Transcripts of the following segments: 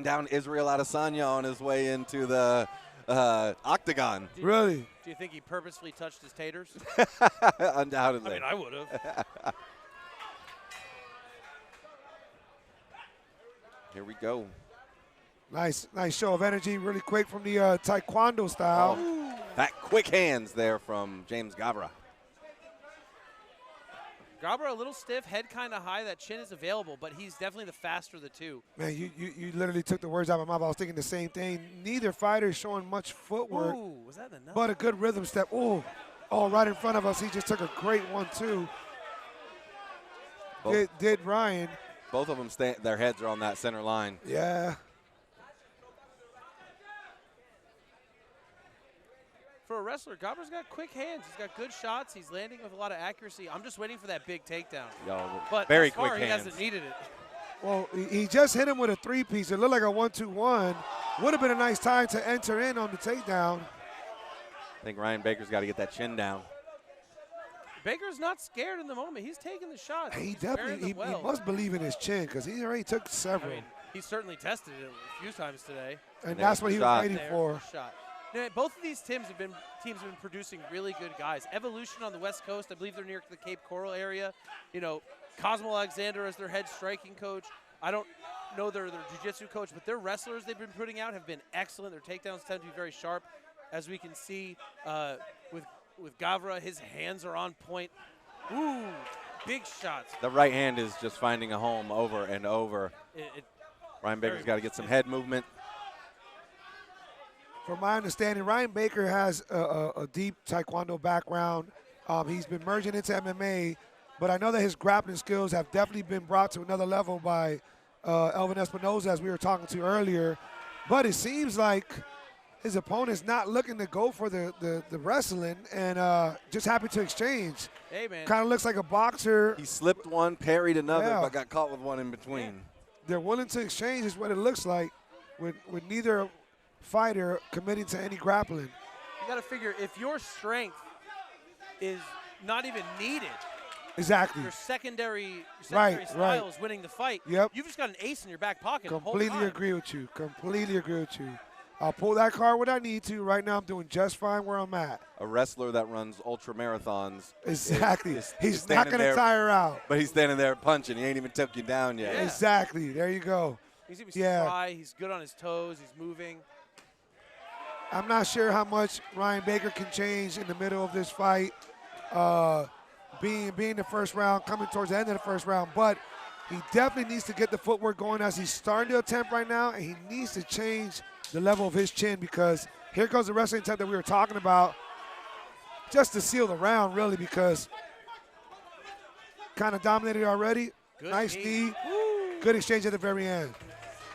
down Israel Adesanya on his way into the octagon. Really? Do you think he purposefully touched his taters? Undoubtedly. I mean, I would have. Here we go. Nice show of energy, really quick from the Taekwondo style. Oh, that quick hands there from James Gavra. Gavra a little stiff, head kind of high. That chin is available, but he's definitely the faster of the two. Man, you literally took the words out of my mouth. I was thinking the same thing. Neither fighter is showing much footwork, Ooh, was that enough? but a good rhythm step. Ooh, oh, right in front of us. He just took a great 1-2. Did Ryan. Both of them, their heads are on that center line. Yeah. For a wrestler, Gavra's got quick hands. He's got good shots. He's landing with a lot of accuracy. I'm just waiting for that big takedown. But very thus far, quick he hands. hasn't needed it. Well, he just hit him with a 3-piece. It looked like a 1-2-1. Would have been a nice time to enter in on the takedown. I think Ryan Baker's got to get that chin down. Baker's not scared in the moment. He's taking the shots. He He's definitely well. he must believe in his chin because he already took several. I mean, he certainly tested it a few times today. And that's what he was waiting There, for. Shot. Now, both of these teams have been producing really good guys. Evolution on the West Coast, I believe they're near the Cape Coral area. You know, Cosmo Alexander as their head striking coach. I don't know their jiu-jitsu coach, but their wrestlers they've been putting out have been excellent. Their takedowns tend to be very sharp. As we can see with Gavra, his hands are on point. Ooh, big shots. The right hand is just finding a home over and over. Ryan Baker's got to get some head movement. From my understanding, Ryan Baker has a deep Taekwondo background. He's been merging into MMA, but I know that his grappling skills have definitely been brought to another level by Elvin Espinoza, as we were talking to earlier. But it seems like his opponent's not looking to go for the wrestling and just happy to exchange. Hey, man. Kind of looks like a boxer. He slipped one, parried another, Yeah. but got caught with one in between. Yeah. They're willing to exchange is what it looks like with neither fighter committing to any grappling. You got to figure if your strength is not even needed, Exactly. your secondary Right, style is winning the fight. Yep. You've just got an ace in your back pocket. the whole Completely time. agree with you. Completely agree with you. I'll pull that card when I need to. Right now, I'm doing just fine where I'm at. A wrestler that runs ultra marathons. Exactly. is He's not going to there, tire out. But he's standing there punching. He ain't even took you down yet. Yeah. Exactly. There you go. He's even Yeah. spry. He's good on his toes. He's moving. I'm not sure how much Ryan Baker can change in the middle of this fight, being the first round, coming towards the end of the first round. But he definitely needs to get the footwork going as he's starting to attempt right now, and he needs to change the level of his chin because here goes the wrestling attempt that we were talking about just to seal the round, really, because kind of dominated already. Good nice knee. knee. Good exchange at the very end.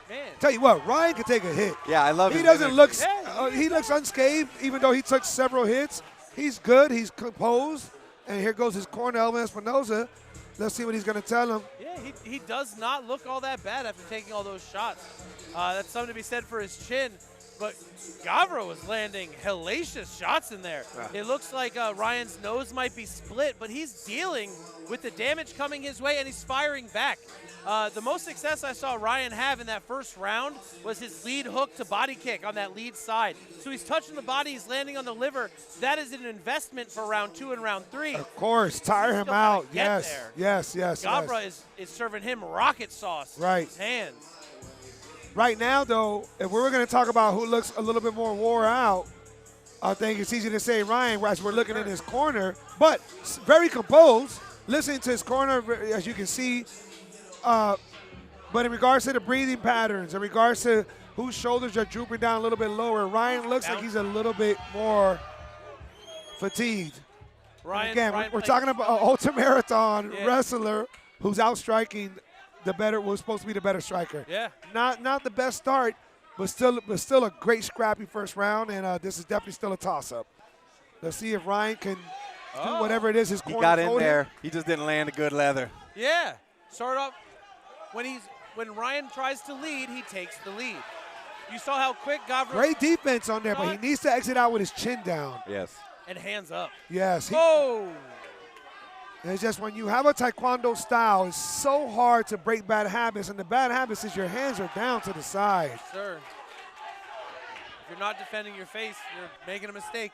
Man. Tell you what, Ryan can take a hit. Yeah, I love He his doesn't energy. look. Yeah, He looks unscathed, even though he took several hits. He's good. He's composed. And here goes his corner, Elvin Espinoza. Let's see what he's going to tell him. Yeah, he does not look all that bad after taking all those shots. That's something to be said for his chin. But Gavra was landing hellacious shots in there. It looks like Ryan's nose might be split, but he's dealing with the damage coming his way, and he's firing back. The most success I saw Ryan have in that first round was his lead hook to body kick on that lead side. So he's touching the body, he's landing on the liver. That is an investment for round 2 and round 3. Of course, tire him Still gotta out. get Yes, there. yes. Gavra is serving him rocket sauce. Right. His hands. Right now, though, if we were going to talk about who looks a little bit more wore out, I think it's easy to say Ryan as we're looking in his corner, but very composed, listening to his corner, as you can see. But in regards to the breathing patterns, in regards to whose shoulders are drooping down a little bit lower, Ryan looks like he's a little bit more fatigued. Again, we're talking about an ultramarathon wrestler who's outstriking was supposed to be the better striker. Yeah. Not the best start, but still a great scrappy first round, and this is definitely still a toss-up. Let's see if Ryan can do whatever it is his corner He got in told him. there. He just didn't land a good leather. Yeah. Start off when Ryan tries to lead, he takes the lead. You saw how quick Gavra Great defense on there, but he needs to exit out with his chin down. Yes. and hands up. Yes. Oh! And it's just when you have a taekwondo style, it's so hard to break bad habits, and the bad habits is your hands are down to the side. Sir, if you're not defending your face, you're making a mistake.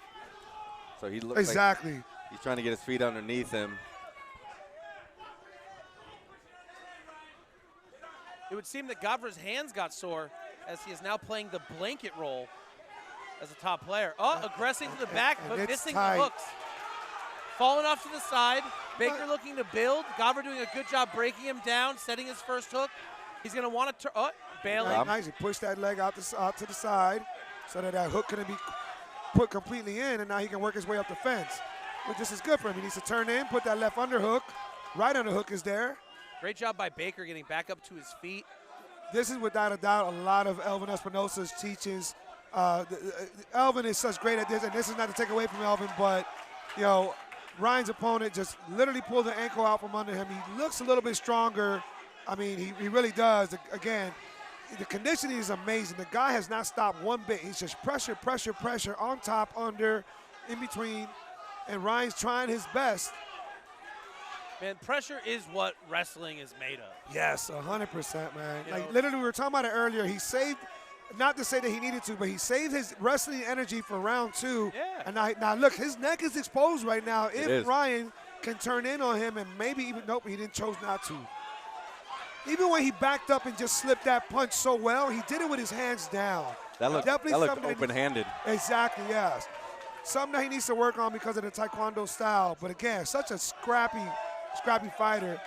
So he looks Exactly. like he's trying to get his feet underneath him. It would seem that Gavra's hands got sore as he is now playing the blanket role as a top player. Oh, aggressing to the back, and but it's missing tight. the hooks. Falling off to the side. Baker looking to build. Gavra doing a good job breaking him down, setting his first hook. He's going to want to bailing. Nice. He pushed that leg out to the side so that hook couldn't be put completely in, and now he can work his way up the fence. But this is good for him. He needs to turn in, put that left underhook. Right underhook is there. Great job by Baker getting back up to his feet. This is without a doubt a lot of Elvin Espinosa's teachings. Elvin is such great at this, and this is not to take away from Elvin, but, you know, Ryan's opponent just literally pulled the ankle out from under him. He looks a little bit stronger. I mean, he really does. Again, the conditioning is amazing. The guy has not stopped one bit. He's just pressure, pressure, pressure, on top, under, in between, and Ryan's trying his best. Man, pressure is what wrestling is made of. Yes, 100%, man. You Like, know, literally, we were talking about it earlier. He saved, not to say that he needed to, but he saved his wrestling energy for round 2. Yeah. And now look, his neck is exposed right now. It If is. Ryan can turn in on him and maybe even, nope, he chose not to. Even when he backed up and just slipped that punch so well, he did it with his hands down. That looked something open-handed. Exactly, yes. Something that he needs to work on because of the taekwondo style. But again, such a scrappy fighter.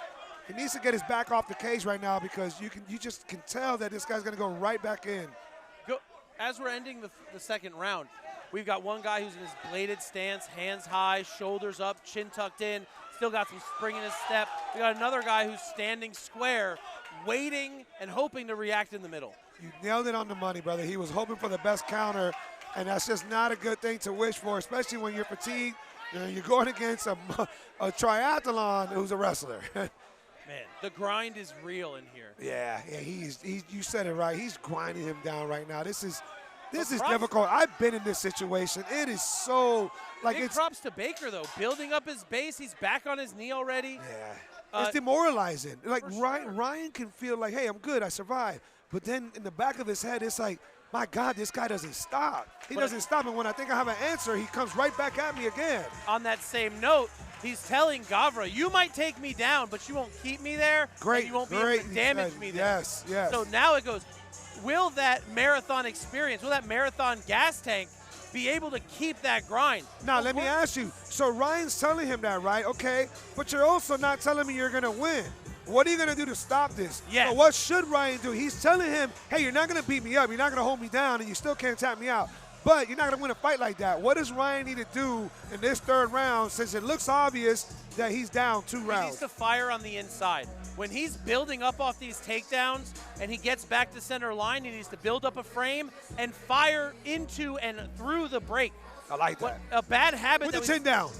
He needs to get his back off the cage right now because you just can tell that this guy's going to go right back in. As we're ending the second round, we've got one guy who's in his bladed stance, hands high, shoulders up, chin tucked in, still got some spring in his step. We got another guy who's standing square, waiting and hoping to react in the middle. You nailed it on the money, brother. He was hoping for the best counter, and that's just not a good thing to wish for, especially when you're fatigued. You know, you're going against a triathlon who's a wrestler. Man, the grind is real in here. Yeah, you said it right. He's grinding him down right now. This is props- difficult. I've been in this situation. It is so Big props to Baker, though. Building up his base. He's back on his knee already. yeah. It's demoralizing. Like Ryan can feel like, hey, I'm good. I survived. But then in the back of his head, it's like, my God, this guy doesn't stop. He doesn't stop. And when I think I have an answer, he comes right back at me again. On that same note, he's telling Gavra, you might take me down, but you won't keep me there. Great, and you won't be able to damage me there. Yes, yes. So now it goes, will that marathon experience, will that marathon gas tank be able to keep that grind? Now, let me ask you. So Ryan's telling him that, right? Okay, but you're also not telling me you're going to win. What are you going to do to stop this? Yeah. So what should Ryan do? He's telling him, hey, you're not going to beat me up. You're not going to hold me down, and you still can't tap me out. But you're not going to win a fight like that. What does Ryan need to do in this third round since it looks obvious that he's down 2 rounds? He needs to fire on the inside. When he's building up off these takedowns and he gets back to center line, he needs to build up a frame and fire into and through the break. I like that. A bad habit. Put the chin down.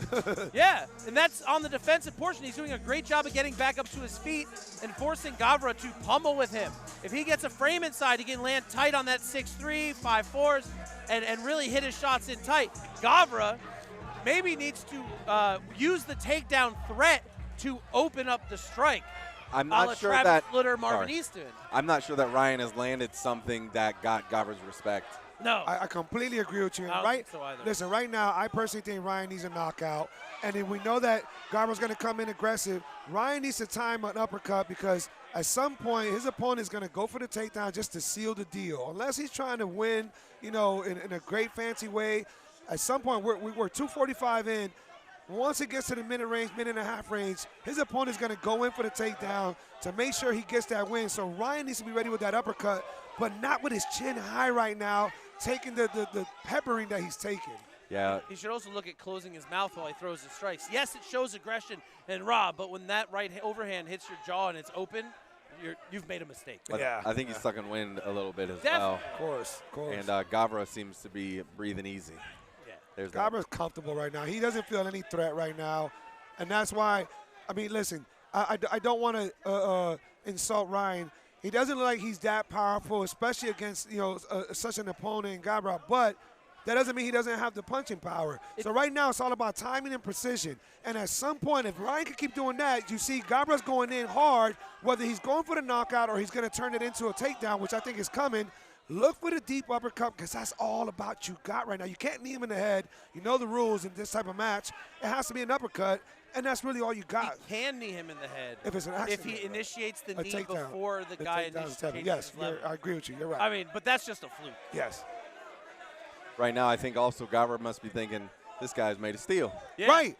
Yeah, and that's on the defensive portion. He's doing a great job of getting back up to his feet and forcing Gavra to pummel with him. If he gets a frame inside, he can land tight on that 6'3", 5'4", and really hit his shots in tight. Gavra maybe needs to use the takedown threat to open up the strike. I'm not sure that Marvin Easton. I'm not sure that Ryan has landed something that got Gavra's respect. No. I completely agree with you. I don't think so either. Listen, right now, I personally think Ryan needs a knockout. And then we know that Gavra's going to come in aggressive. Ryan needs to time an uppercut because at some point, his opponent is going to go for the takedown just to seal the deal. Unless he's trying to win, you know, in a great fancy way. At some point, we're 245 in. Once it gets to the minute range, minute and a half range, his opponent is going to go in for the takedown to make sure he gets that win. So Ryan needs to be ready with that uppercut, but not with his chin high right now, taking the peppering that he's taking. Yeah. He should also look at closing his mouth while he throws his strikes. Yes, it shows aggression and raw, but when that right overhand hits your jaw and it's open, you've made a mistake. But Yeah. I think he's stuck in wind a little bit as Definitely. well. Of course. And Gavra seems to be breathing easy. Yeah. There's that. Gavra's comfortable right now. He doesn't feel any threat right now. And that's why, I mean, listen, I don't want to insult Ryan. He doesn't look like he's that powerful, especially against, you know, such an opponent in Gavra. But that doesn't mean he doesn't have the punching power. So right now it's all about timing and precision. And at some point, if Ryan can keep doing that, you see Gavra's going in hard, whether he's going for the knockout or he's going to turn it into a takedown, which I think is coming. Look for the deep uppercut because that's all about you got right now. You can't knee him in the head. You know the rules in this type of match. It has to be an uppercut, and that's really all you got. He can knee him in the head if it's an accident. If he initiates the knee takedown. Before the guy initiates. Yes, I agree with you. You're right. I mean, but that's just a fluke. Yes. Right now, I think also Gavra must be thinking, this guy's made of steel. Yeah. Right.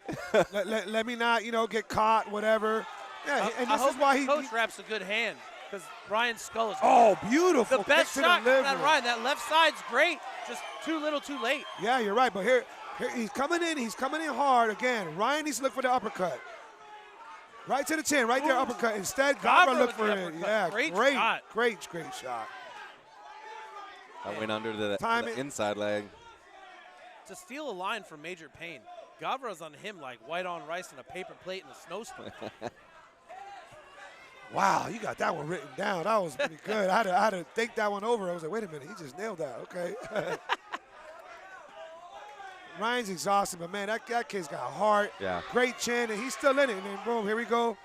let me not, get caught, whatever. Yeah, and this is why coach wraps a good hand because Ryan's skull is. Oh, beautiful! The best shot from that Ryan. That left side's great. Just too little, too late. Yeah, you're right. But here he's coming in. He's coming in hard again. Ryan needs to look for the uppercut. Right to the chin, right there, uppercut. Instead, Gavra look for it. Yeah, great shot. Great shot. I went under the inside leg. To steal a line from Major Payne, Gavra's on him like white on rice and a paper plate in a snowstorm. Wow, you got that one written down. That was pretty good. I had to think that one over. I was like, wait a minute, he just nailed that. Okay. Ryan's exhausted, but man, that kid's got heart. Yeah. Great chin, and he's still in it. And then boom, here we go.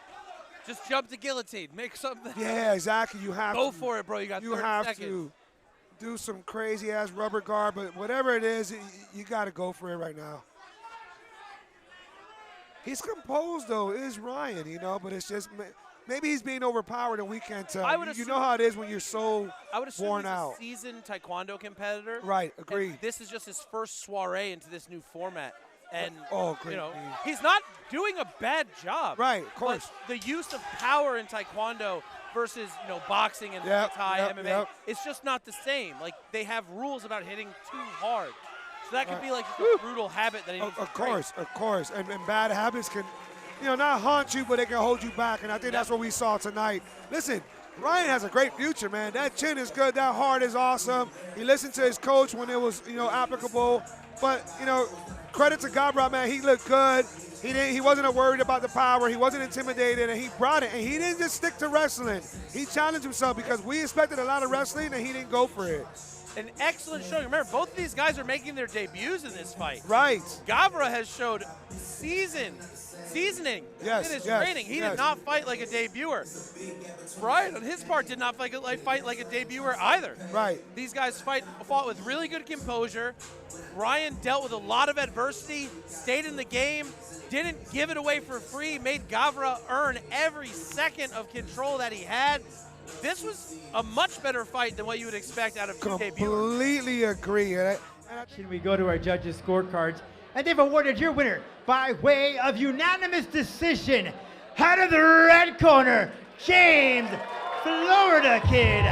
Just jump to guillotine. Make something. Yeah, exactly. You have go to. for it, bro. You got 30 seconds. To do some crazy ass rubber guard, but whatever it is, you got to go for it right now. He's composed though, is Ryan, but it's just maybe he's being overpowered and we can't tell. You know how it is when you're so worn out. A seasoned taekwondo competitor. Right, agreed. This is just his first soiree into this new format. And, great. He's not doing a bad job. Right, of course. But the use of power in taekwondo versus, boxing and Thai MMA, it's just not the same. Like, they have rules about hitting too hard. So that could be like a brutal habit that he needs to break. Of course. And bad habits can, not haunt you, but they can hold you back. And I think that's what we saw tonight. Listen, Ryan has a great future, man. That chin is good. That heart is awesome. He listened to his coach when it was, applicable. But, credit to Gavra, man. He looked good. He wasn't worried about the power. He wasn't intimidated, and he brought it. And he didn't just stick to wrestling. He challenged himself because we expected a lot of wrestling, and he didn't go for it. An excellent showing. Remember, both of these guys are making their debuts in this fight. Right. Gavra has showed seasoning in his training. He did not fight like a debuter. Ryan, on his part, did not fight like a debuter either. Right. These guys fought with really good composure. Ryan dealt with a lot of adversity, stayed in the game, didn't give it away for free, made Gavra earn every second of control that he had. This was a much better fight than what you would expect out of two debuters. Completely agree. We go to our judges' scorecards, and they've awarded your winner by way of unanimous decision. Out of the red corner, James Florida Kid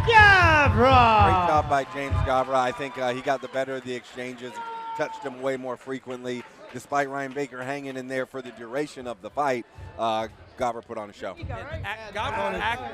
Gavra. Great job by James Gavra. I think he got the better of the exchanges, touched him way more frequently. Despite Ryan Baker hanging in there for the duration of the fight, Gavra put on a show. Gavra